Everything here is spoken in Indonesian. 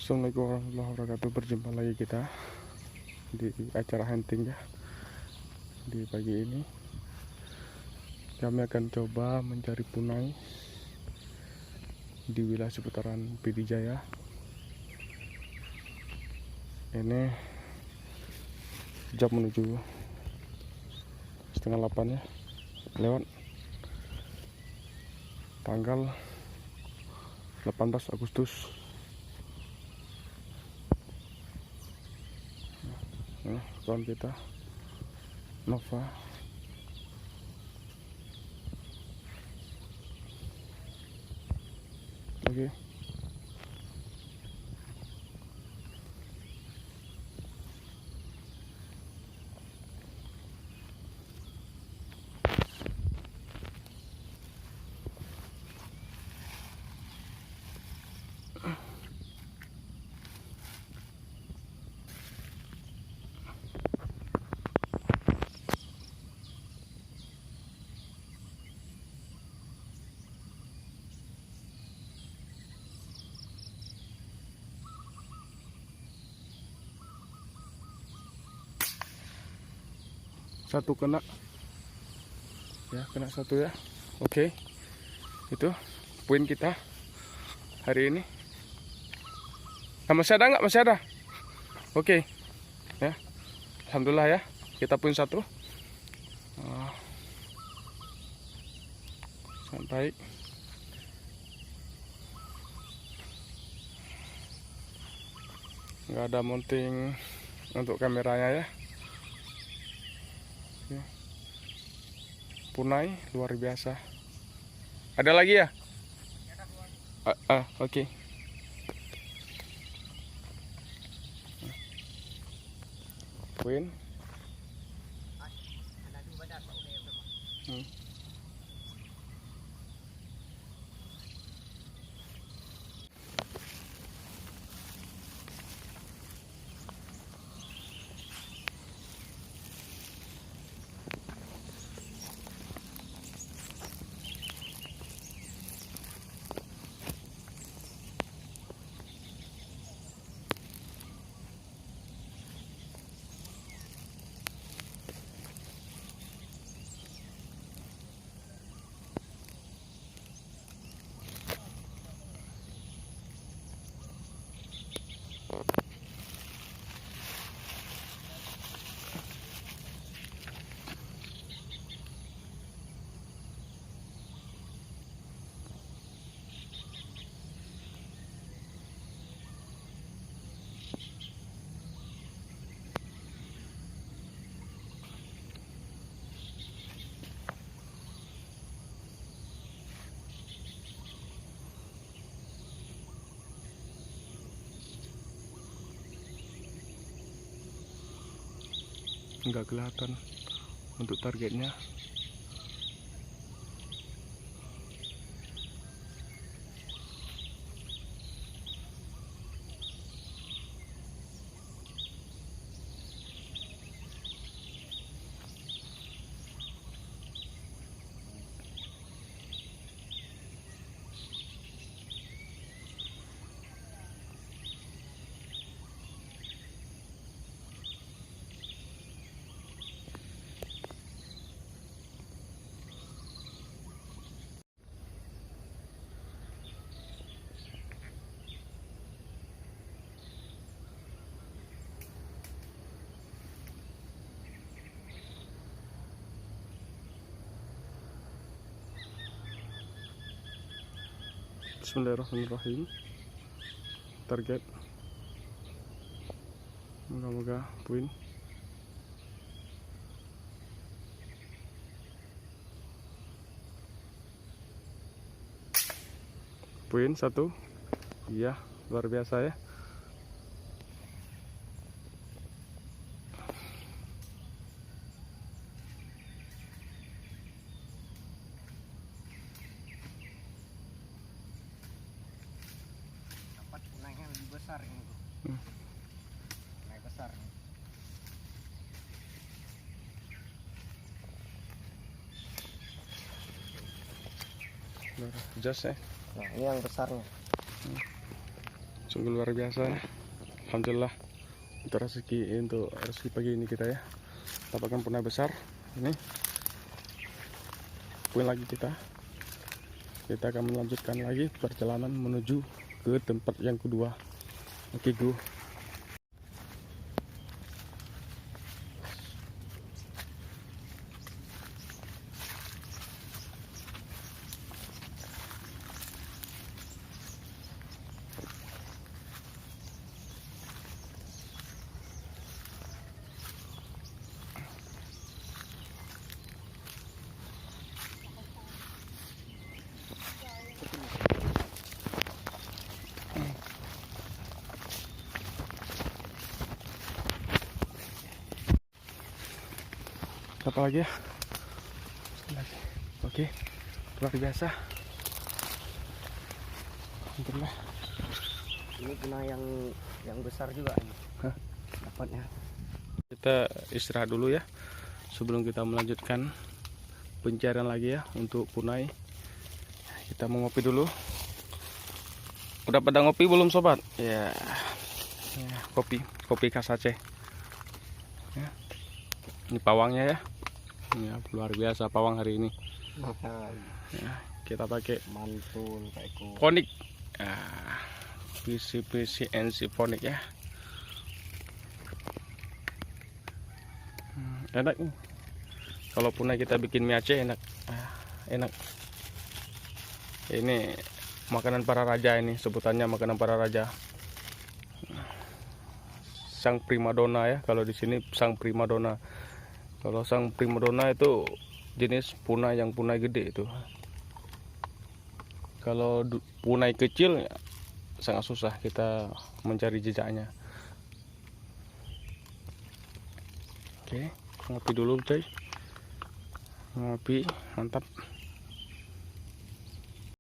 Assalamualaikum warahmatullahi wabarakatuh. Berjumpa lagi kita di acara hunting ya. Di pagi ini kami akan coba mencari punai di wilayah seputaran Pidijaya. Ini jam menuju 7:30 ya, lewat tanggal 18 Agustus. Nah, kawan kita Nova. Oke. Satu kena ya, kena satu ya. Oke, itu poin kita hari ini. Nah, masih ada nggak? Masih ada. Oke ya, alhamdulillah ya, kita poin satu. Sangat baik. Nggak ada mounting untuk kameranya ya. Punai luar biasa. Ada lagi ya? Oke. Poin. Nggak kelihatan untuk targetnya. Bismillahirrahmanirrahim. Target moga-moga poin. Poin satu. Iya, luar biasa ya. Naiknya lebih besar ini tuh. Naik besar nih. Jas ya. Nah, ini yang besarnya. Sungguh luar biasa. Alhamdulillah untuk rezeki pagi ini kita ya. Dapatkan punai besar. Ini poin lagi kita. Kita akan melanjutkan lagi perjalanan menuju ke tempat yang kedua. Oke, go. Apa lagi ya? Lagi. Oke, luar biasa. Alhamdulillah. Ini kena yang besar juga ini. Hah? Dapatnya. Kita istirahat dulu ya sebelum kita melanjutkan pencarian lagi ya untuk punai. Kita mau ngopi dulu. Udah pada ngopi belum sobat? Ya, kopi khas Aceh. Ya. Ini pawangnya ya. Ya, luar biasa pawang hari ini. Ya, kita pakai Mantul kayak Phonic. PC NC Phonic ya. Enak nih. Kalau punai kita bikin mie Aceh enak. Enak. Ini makanan para raja, ini sebutannya makanan para raja. Sang primadona ya, kalau di sini sang primadona. Kalau sang primadona itu jenis punai yang punai gede itu. Kalau punai kecil ya, sangat susah kita mencari jejaknya. Oke, ngopi dulu coy. Ngopi, mantap.